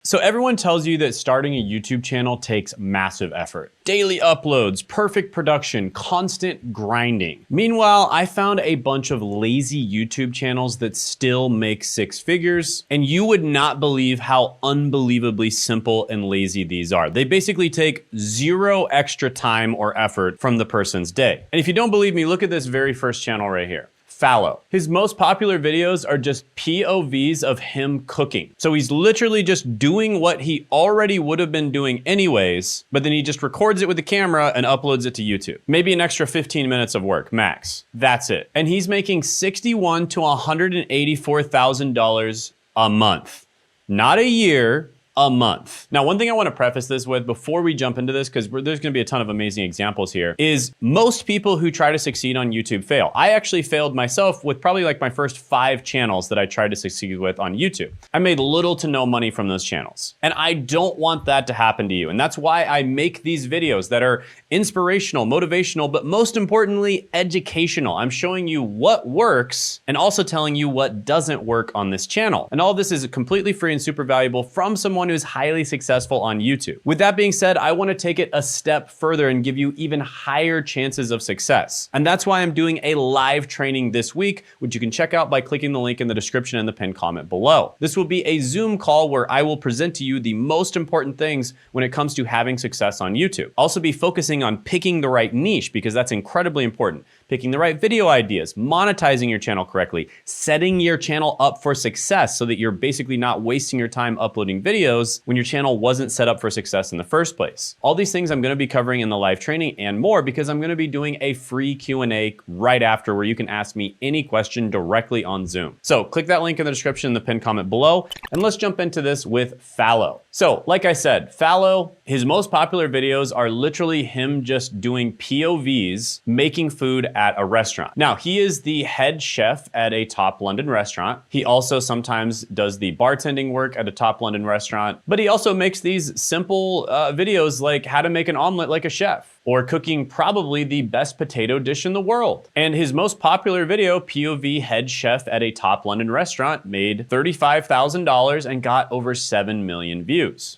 So everyone tells you that starting a YouTube channel takes massive effort. Daily uploads, perfect production, constant grinding. Meanwhile, I found a bunch of lazy YouTube channels that still make six figures, and you would not believe how unbelievably simple and lazy these are. They basically take zero extra time or effort from the person's day. And if you don't believe me, look at this very first channel right here. Fallow. His most popular videos are just POVs of him cooking. So he's literally just doing what he already would have been doing anyways, but then he just records it with the camera and uploads it to YouTube. Maybe an extra 15 minutes of work, max. That's it. And he's making $61,000 to $184,000 a month. Not a year, a month. Now, one thing I want to preface this with before we jump into this, because there's going to be a ton of amazing examples here, is most people who try to succeed on YouTube fail. I actually failed myself with probably like my first 5 channels that I tried to succeed with on YouTube. I made little to no money from those channels. And I don't want that to happen to you. And that's why I make these videos that are inspirational, motivational, but most importantly, educational. I'm showing you what works and also telling you what doesn't work on this channel. And all this is completely free and super valuable from someone who's highly successful on YouTube. With that being said, I want to take it a step further and give you even higher chances of success. And that's why I'm doing a live training this week, which you can check out by clicking the link in the description and the pinned comment below. This will be a Zoom call where I will present to you the most important things when it comes to having success on YouTube. Also be focusing on picking the right niche, because that's incredibly important. Picking the right video ideas, monetizing your channel correctly, setting your channel up for success so that you're basically not wasting your time uploading videos when your channel wasn't set up for success in the first place. All these things I'm going to be covering in the live training and more, because I'm going to be doing a free Q&A right after where you can ask me any question directly on Zoom. So click that link in the description in the pinned comment below, and let's jump into this with Fallow. So like I said, Fallow, his most popular videos are literally him just doing POVs, making food at a restaurant. Now, he is the head chef at a top London restaurant. He also sometimes does the bartending work at a top London restaurant, but he also makes these simple videos like how to make an omelet like a chef, or cooking probably the best potato dish in the world. And his most popular video, POV head chef at a top London restaurant, made $35,000 and got over 7 million views.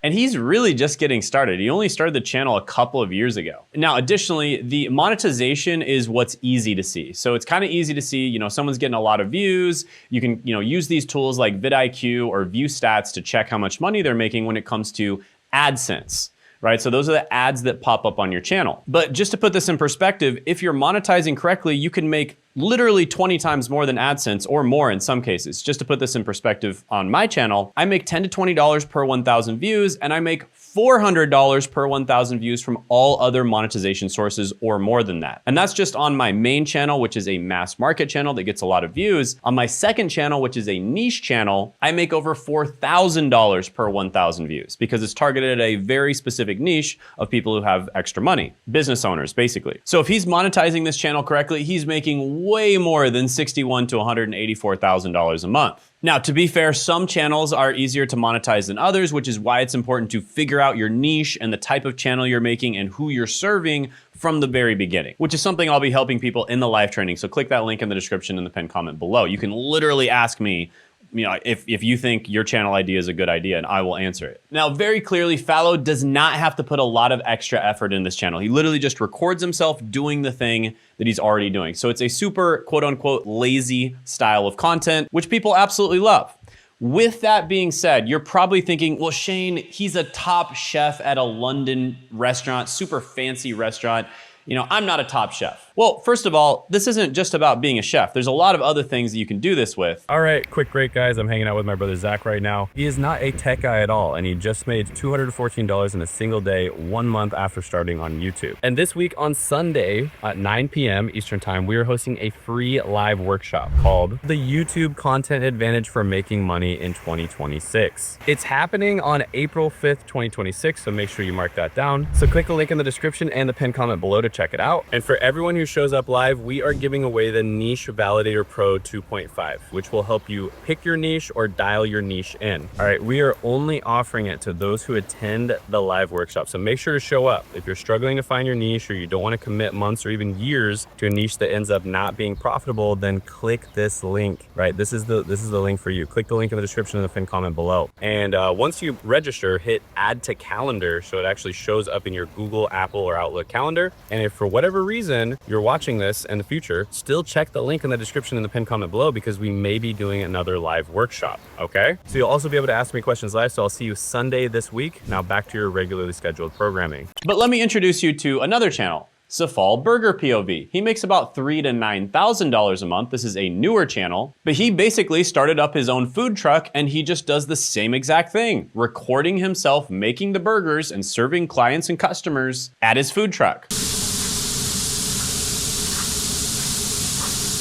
And he's really just getting started. He only started the channel a couple of years ago. Now, additionally, the monetization is what's easy to see. So it's kind of easy to see, someone's getting a lot of views. You can, use these tools like vidIQ or ViewStats to check how much money they're making when it comes to AdSense. Right? So those are the ads that pop up on your channel. But just to put this in perspective, if you're monetizing correctly, you can make literally 20 times more than AdSense, or more in some cases. Just to put this in perspective, on my channel, I make $10 to $20 per 1,000 views, and I make $400 per 1,000 views from all other monetization sources, or more than that. And that's just on my main channel, which is a mass market channel that gets a lot of views. On my second channel, which is a niche channel, I make over $4,000 per 1,000 views, because it's targeted at a very specific niche of people who have extra money, business owners, basically. So if he's monetizing this channel correctly, he's making way more than $61,000 to $184,000 a month. Now, to be fair, some channels are easier to monetize than others, which is why it's important to figure out your niche and the type of channel you're making and who you're serving from the very beginning, which is something I'll be helping people in the live training. So click that link in the description in the pinned comment below. You can literally ask me, if you think your channel idea is a good idea, and I will answer it. Now, very clearly, Fallow does not have to put a lot of extra effort in this channel. He literally just records himself doing the thing that he's already doing. So it's a super quote unquote lazy style of content, which people absolutely love. With that being said, you're probably thinking, well, Shane, he's a top chef at a London restaurant, super fancy restaurant. I'm not a top chef. Well, first of all, this isn't just about being a chef. There's a lot of other things that you can do this with. All right, quick break, guys. I'm hanging out with my brother Zach right now. He is not a tech guy at all, and he just made $214 in a single day, 1 month after starting on YouTube. And this week on Sunday at 9 p.m. Eastern Time, we are hosting a free live workshop called The YouTube Content Advantage for Making Money in 2026. It's happening on April 5th, 2026, so make sure you mark that down. So click the link in the description and the pinned comment below to to check it out. And for everyone who shows up live, we are giving away the Niche Validator Pro 2.5, which will help you pick your niche or dial your niche in. All right, we are only offering it to those who attend the live workshop. So make sure to show up. If you're struggling to find your niche or you don't want to commit months or even years to a niche that ends up not being profitable, then click this link, right? This is the link for you. Click the link in the description in the pinned comment below. And once you register, hit add to calendar so it actually shows up in your Google, Apple, or Outlook calendar. And if for whatever reason you're watching this in the future, still check the link in the description in the pinned comment below because we may be doing another live workshop, okay? So you'll also be able to ask me questions live, so I'll see you Sunday this week. Now back to your regularly scheduled programming. But let me introduce you to another channel, Safal Burger POV. He makes about $3,000 to $9,000 a month. This is a newer channel, but he basically started up his own food truck and he just does the same exact thing, recording himself making the burgers and serving clients and customers at his food truck.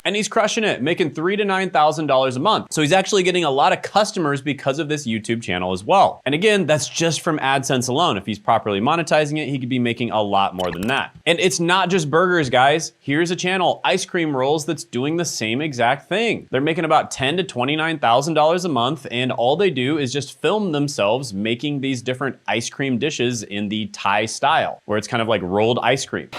And he's crushing it, making $3,000 to $9,000 a month. So he's actually getting a lot of customers because of this YouTube channel as well. And again, that's just from AdSense alone. If he's properly monetizing it, he could be making a lot more than that. And it's not just burgers, guys. Here's a channel, Ice Cream Rolls, that's doing the same exact thing. They're making about $10,000 to $29,000 a month, and all they do is just film themselves making these different ice cream dishes in the Thai style, where it's kind of like rolled ice cream.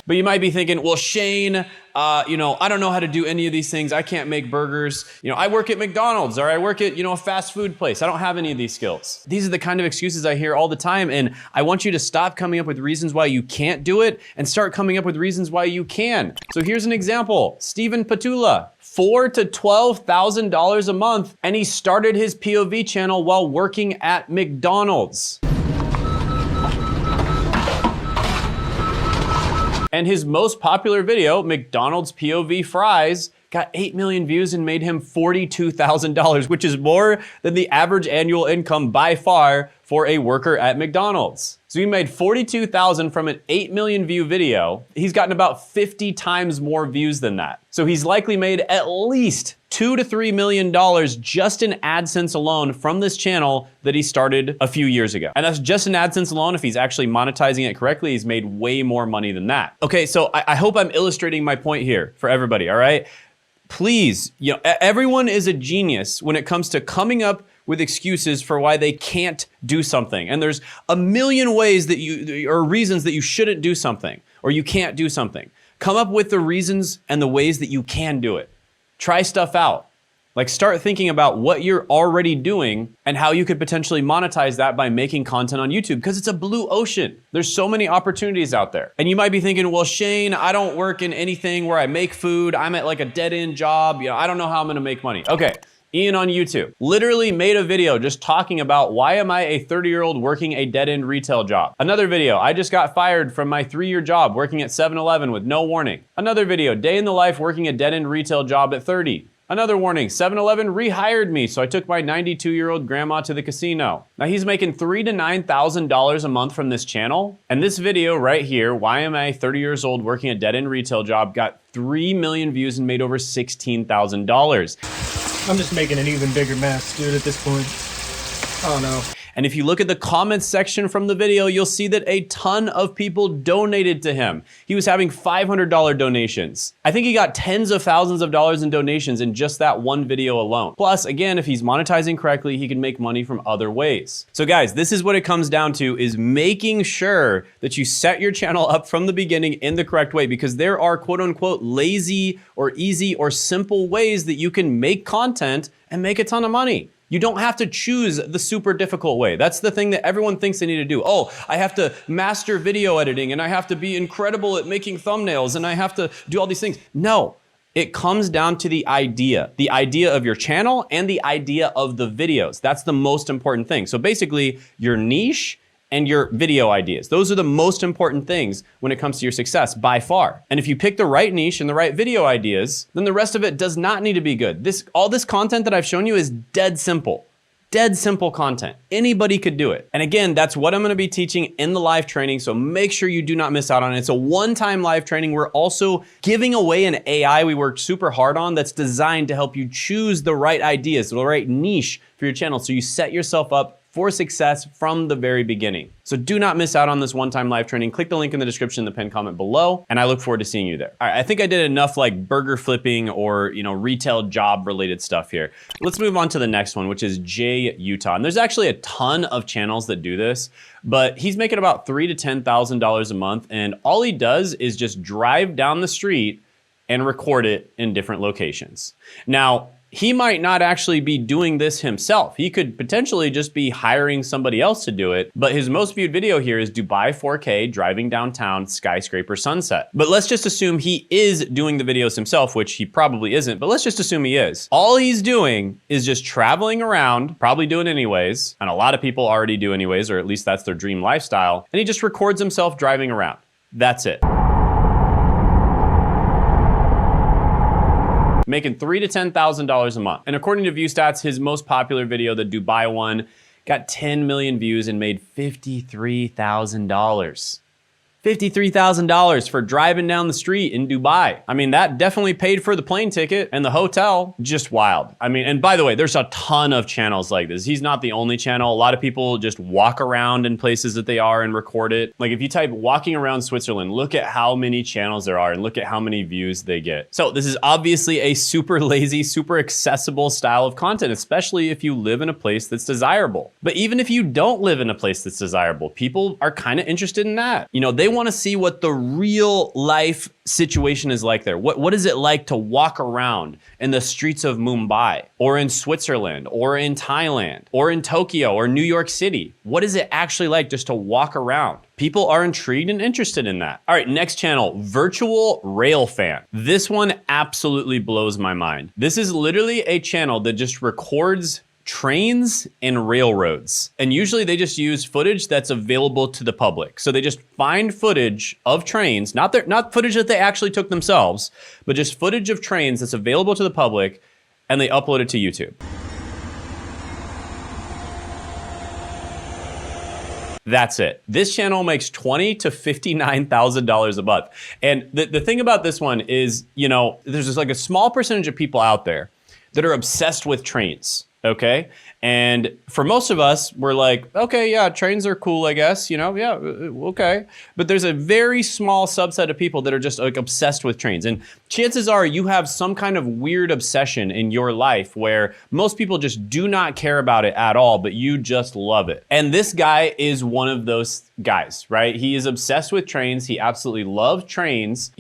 But you might be thinking, well, Shane, I don't know how to do any of these things. I can't make burgers. I work at McDonald's or I work at, a fast food place. I don't have any of these skills. These are the kind of excuses I hear all the time. And I want you to stop coming up with reasons why you can't do it and start coming up with reasons why you can. So here's an example. Stephen Patula, $4,000 to $12,000 a month. And he started his POV channel while working at McDonald's. And his most popular video, McDonald's POV Fries, got 8 million views and made him $42,000, which is more than the average annual income by far for a worker at McDonald's. So he made $42,000 from an 8 million view video. He's gotten about 50 times more views than that. So he's likely made at least $2 to $3 million just in AdSense alone from this channel that he started a few years ago. And that's just in AdSense alone. If he's actually monetizing it correctly, he's made way more money than that. Okay, so I hope I'm illustrating my point here for everybody, all right? Please, everyone is a genius when it comes to coming up with excuses for why they can't do something. And there's a million ways or reasons that you shouldn't do something or you can't do something. Come up with the reasons and the ways that you can do it. Try stuff out. Like start thinking about what you're already doing and how you could potentially monetize that by making content on YouTube, because it's a blue ocean. There's so many opportunities out there. And you might be thinking, well, Shane, I don't work in anything where I make food. I'm at like a dead-end job. I don't know how I'm gonna make money. Okay, Ian on YouTube literally made a video just talking about why am I a 30-year-old working a dead-end retail job. Another video, I just got fired from my 3-year job working at 7-Eleven with no warning. Another video, day in the life working a dead-end retail job at 30. Another warning, 7-Eleven rehired me, so I took my 92-year-old grandma to the casino. Now he's making $3,000 to $9,000 a month from this channel. And this video right here, why am I 30 years old working a dead-end retail job, got 3 million views and made over $16,000. I'm just making an even bigger mess, dude, at this point. Oh no. And if you look at the comments section from the video, you'll see that a ton of people donated to him. He was having $500 donations. I think he got tens of thousands of dollars in donations in just that one video alone. Plus, again, if he's monetizing correctly, he can make money from other ways. So guys, this is what it comes down to, is making sure that you set your channel up from the beginning in the correct way, because there are quote unquote lazy or easy or simple ways that you can make content and make a ton of money. You don't have to choose the super difficult way. That's the thing that everyone thinks they need to do. Oh, I have to master video editing and I have to be incredible at making thumbnails and I have to do all these things. No, it comes down to the idea of your channel and the idea of the videos. That's the most important thing. So basically your niche and your video ideas. Those are the most important things when it comes to your success by far. And if you pick the right niche and the right video ideas, then the rest of it does not need to be good. All this content that I've shown you is dead simple content. Anybody could do it. And again, that's what I'm gonna be teaching in the live training, so make sure you do not miss out on it. It's a one-time live training. We're also giving away an AI we worked super hard on that's designed to help you choose the right ideas, the right niche for your channel, so you set yourself up for success from the very beginning. So do not miss out on this one-time live training. Click the link in the description in the pinned comment below, and I look forward to seeing you there. All right, I think I did enough like burger flipping or retail job related stuff here. Let's move on to the next one, which is Jay Utah. And there's actually a ton of channels that do this, but he's making about $3,000 to $10,000 a month, and all he does is just drive down the street and record it in different locations. Now, he might not actually be doing this himself. He could potentially just be hiring somebody else to do it, but his most viewed video here is Dubai 4K driving downtown skyscraper sunset. But let's just assume he is doing the videos himself, which he probably isn't, but let's just assume he is. All he's doing is just traveling around, probably doing anyways, and a lot of people already do anyways, or at least that's their dream lifestyle, and he just records himself driving around. That's it. Making $3,000 to $10,000 a month. And according to ViewStats, his most popular video, the Dubai one, got 10 million views and made $53,000. $53,000 for driving down the street in Dubai. I mean, that definitely paid for the plane ticket and the hotel. Just wild. I mean, and by the way, there's a ton of channels like this. He's not the only channel. A lot of people just walk around in places that they are and record it. Like if you type walking around Switzerland, look at how many channels there are and look at how many views they get. So this is obviously a super lazy, super accessible style of content, especially if you live in a place that's desirable. But even if you don't live in a place that's desirable, people are kind of interested in that. They want to see what the real life situation is like there. What is it like to walk around in the streets of Mumbai or in Switzerland or in Thailand or in Tokyo or New York City? What is it actually like just to walk around? People are intrigued and interested in that. All right, next channel, Virtual Rail Fan. This one absolutely blows my mind. This is literally a channel that just records trains and railroads. And usually they just use footage that's available to the public. So they just find footage of trains, not footage that they actually took themselves, but just footage of trains that's available to the public, and they upload it to YouTube. That's it. This channel makes $20,000 to $59,000 a month. And the thing about this one is, there's just like a small percentage of people out there that are obsessed with trains. Okay. And for most of us, we're like, okay, yeah, trains are cool, I guess, yeah, okay. But there's a very small subset of people that are just like obsessed with trains. And chances are you have some kind of weird obsession in your life where most people just do not care about it at all, but you just love it. And this guy is one of those guys, right? He is obsessed with trains. He absolutely loves trains.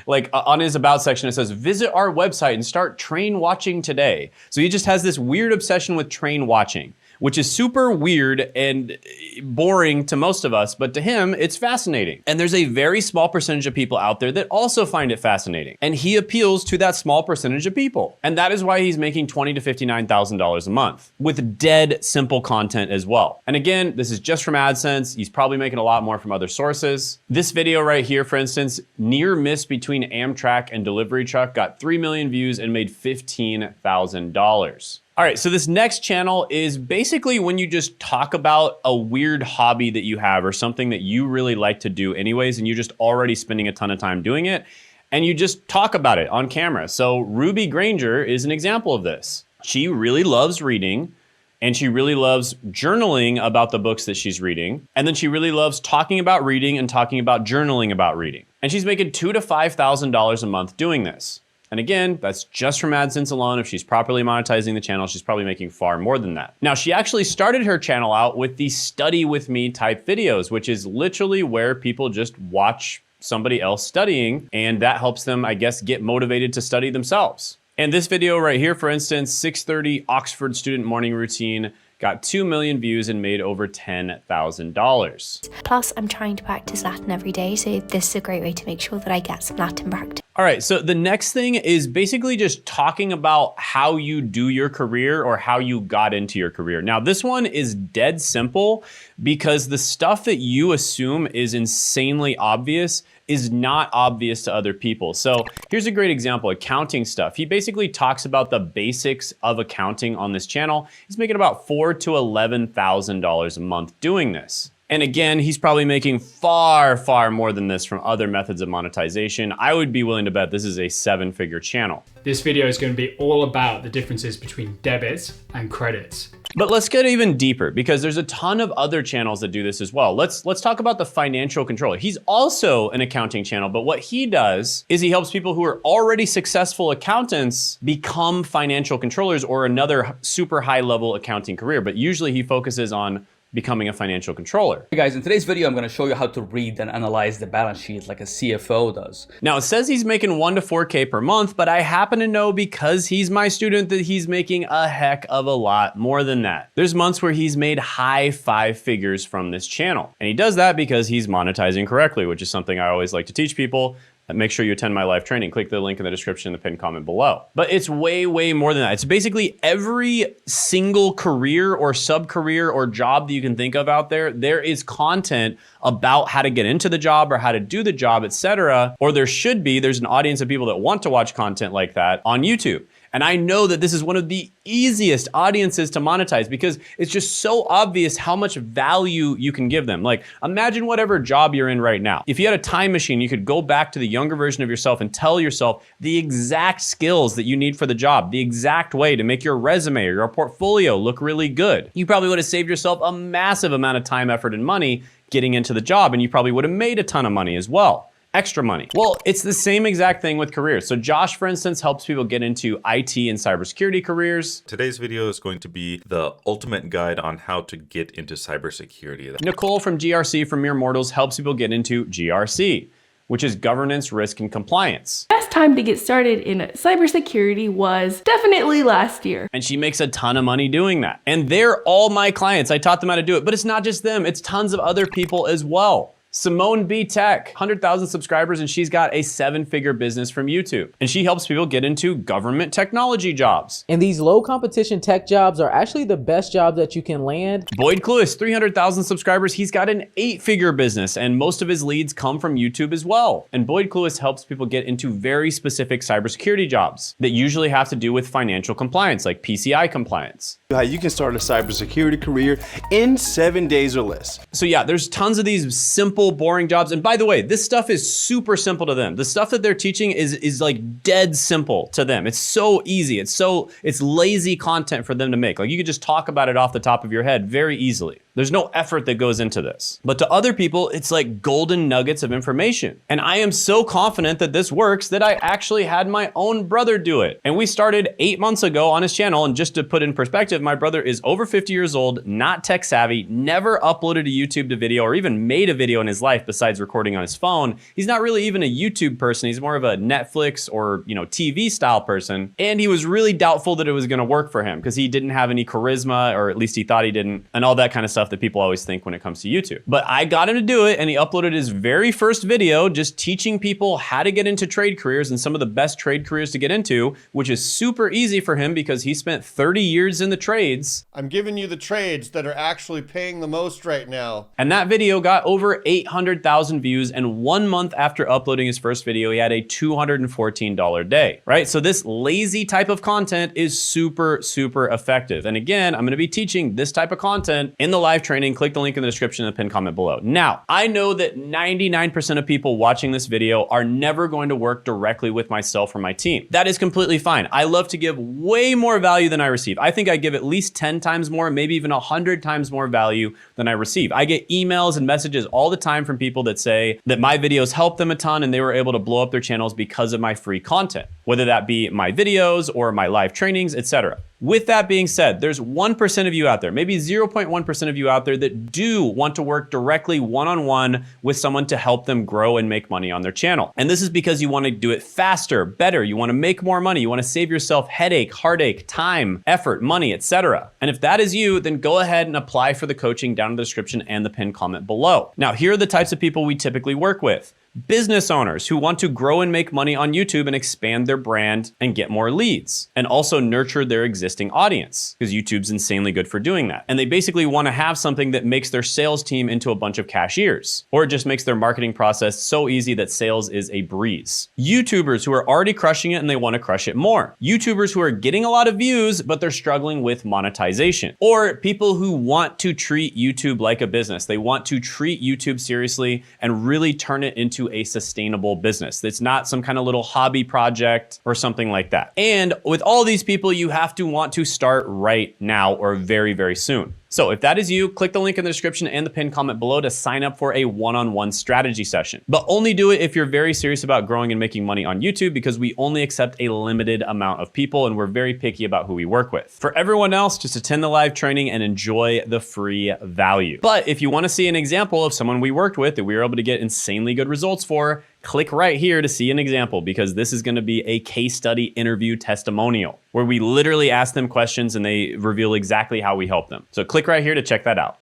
Like on his about section, it says, visit our website and start train watching today. So he just has this weird obsession with train watching, which is super weird and boring to most of us, but to him, it's fascinating. And there's a very small percentage of people out there that also find it fascinating. And he appeals to that small percentage of people. And that is why he's making $20,000 to $59,000 a month with dead simple content as well. And again, this is just from AdSense. He's probably making a lot more from other sources. This video right here, for instance, near miss between Amtrak and delivery truck, got 3 million views and made $15,000. All right, so this next channel is basically when you just talk about a weird hobby that you have or something that you really like to do anyways, and you're just already spending a ton of time doing it, and you just talk about it on camera. So Ruby Granger is an example of this. She really loves reading, and she really loves journaling about the books that she's reading, and then she really loves talking about reading and talking about journaling about reading. And she's making $2,000 to $5,000 a month doing this. And again, that's just from AdSense alone. If she's properly monetizing the channel, she's probably making far more than that. Now, she actually started her channel out with the study with me type videos, which is literally where people just watch somebody else studying, and that helps them, I guess, get motivated to study themselves. And this video right here, for instance, 6:30 Oxford student morning routine, got 2 million views and made over $10,000. Plus, I'm trying to practice Latin every day, so this is a great way to make sure that I get some Latin practice. All right, so the next thing is basically just talking about how you do your career or how you got into your career. Now, this one is dead simple because the stuff that you assume is insanely obvious is not obvious to other people. So here's a great example, accounting stuff. He basically talks about the basics of accounting on this channel. He's making about $4,000 to $11,000 a month doing this. And again, he's probably making far, far more than this from other methods of monetization. I would be willing to bet this is a 7-figure channel. This video is going to be all about the differences between debits and credits. But let's get even deeper because there's a ton of other channels that do this as well. Let's talk about the financial controller. He's also an accounting channel, but what he does is he helps people who are already successful accountants become financial controllers or another super high level accounting career. But usually he focuses on becoming a financial controller. Hey guys, in today's video, I'm going to show you how to read and analyze the balance sheet like a CFO does. Now it says he's making 1 to 4K per month, but I happen to know because he's my student that he's making a heck of a lot more than that. There's months where he's made high 5 figures from this channel. And he does that because he's monetizing correctly, which is something I always like to teach people. Make sure you attend my live training. Click the link in the description in the pinned comment below. But it's way, way more than that. It's basically every single career or sub-career or job that you can think of out there. There is content about how to get into the job or how to do the job, etc. Or there should be. There's an audience of people that want to watch content like that on YouTube. And I know that this is one of the easiest audiences to monetize because it's just so obvious how much value you can give them. Like, imagine whatever job you're in right now. If you had a time machine, you could go back to the younger version of yourself and tell yourself the exact skills that you need for the job, the exact way to make your resume or your portfolio look really good. You probably would have saved yourself a massive amount of time, effort, and money getting into the job, and you probably would have made a ton of money as well. Extra money. Well, it's the same exact thing with careers. So Josh, for instance, helps people get into IT and cybersecurity careers. Today's video is going to be the ultimate guide on how to get into cybersecurity. Nicole from GRC from Mere Mortals helps people get into GRC, which is governance, risk, and compliance. Best time to get started in cybersecurity was definitely last year. And she makes a ton of money doing that. And they're all my clients. I taught them how to do it, but it's not just them. It's tons of other people as well. Simone B. Tech, 100,000 subscribers, and she's got a 7-figure business from YouTube. And she helps people get into government technology jobs. And these low competition tech jobs are actually the best jobs that you can land. Boyd Cluis, 300,000 subscribers. He's got an 8-figure business, and most of his leads come from YouTube as well. And Boyd Cluis helps people get into very specific cybersecurity jobs that usually have to do with financial compliance, like PCI compliance. How you can start a cybersecurity career in 7 days or less. So yeah, there's tons of these simple, boring jobs. And by the way, this stuff is super simple to them. The stuff that they're teaching is like dead simple to them. It's so easy. It's lazy content for them to make. Like you could just talk about it off the top of your head very easily. There's no effort that goes into this. But to other people, it's like golden nuggets of information. And I am so confident that this works that I actually had my own brother do it. And we started 8 months ago on his channel. And just to put in perspective, my brother is over 50 years old, not tech savvy, never uploaded a YouTube video or even made a video in his life besides recording on his phone. He's not really even a YouTube person. He's more of a Netflix or, TV style person. And he was really doubtful that it was gonna work for him because he didn't have any charisma, or at least he thought he didn't, and all that kind of stuff that people always think when it comes to YouTube. But I got him to do it, and he uploaded his very first video just teaching people how to get into trade careers and some of the best trade careers to get into, which is super easy for him because he spent 30 years in the trades. I'm giving you the trades that are actually paying the most right now. And that video got over 800,000 views, and 1 month after uploading his first video, he had a $214 day, right? So this lazy type of content is super, super effective. And again, I'm gonna be teaching this type of content in the live training. Click the link in the description and the pinned comment below. Now, I know that 99% of people watching this video are never going to work directly with myself or my team. That is completely fine. I love to give way more value than I receive. I think I give at least 10 times more, maybe even 100 times more value than I receive. I get emails and messages all the time from people that say that my videos help them a ton and they were able to blow up their channels because of my free content, whether that be my videos or my live trainings, etc. With that being said, there's 1% of you out there, maybe 0.1% of you out there that do want to work directly one-on-one with someone to help them grow and make money on their channel. And this is because you want to do it faster, better. You want to make more money. You want to save yourself headache, heartache, time, effort, money, etc. And if that is you, then go ahead and apply for the coaching down in the description and the pinned comment below. Now, here are the types of people we typically work with. Business owners who want to grow and make money on YouTube and expand their brand and get more leads, and also nurture their existing audience, because YouTube's insanely good for doing that. And they basically want to have something that makes their sales team into a bunch of cashiers, or it just makes their marketing process so easy that sales is a breeze. YouTubers who are already crushing it and they want to crush it more. YouTubers who are getting a lot of views, but they're struggling with monetization. Or people who want to treat YouTube like a business. They want to treat YouTube seriously and really turn it into into a sustainable business. It's not some kind of little hobby project or something like that. And with all these people, you have to want to start right now or very, very soon. So if that is you, click the link in the description and the pinned comment below to sign up for a one-on-one strategy session. But only do it if you're very serious about growing and making money on YouTube, because we only accept a limited amount of people and we're very picky about who we work with. For everyone else, just attend the live training and enjoy the free value. But if you want to see an example of someone we worked with that we were able to get insanely good results for, click right here to see an example, because this is going to be a case study interview testimonial where we literally ask them questions and they reveal exactly how we help them. So click right here to check that out.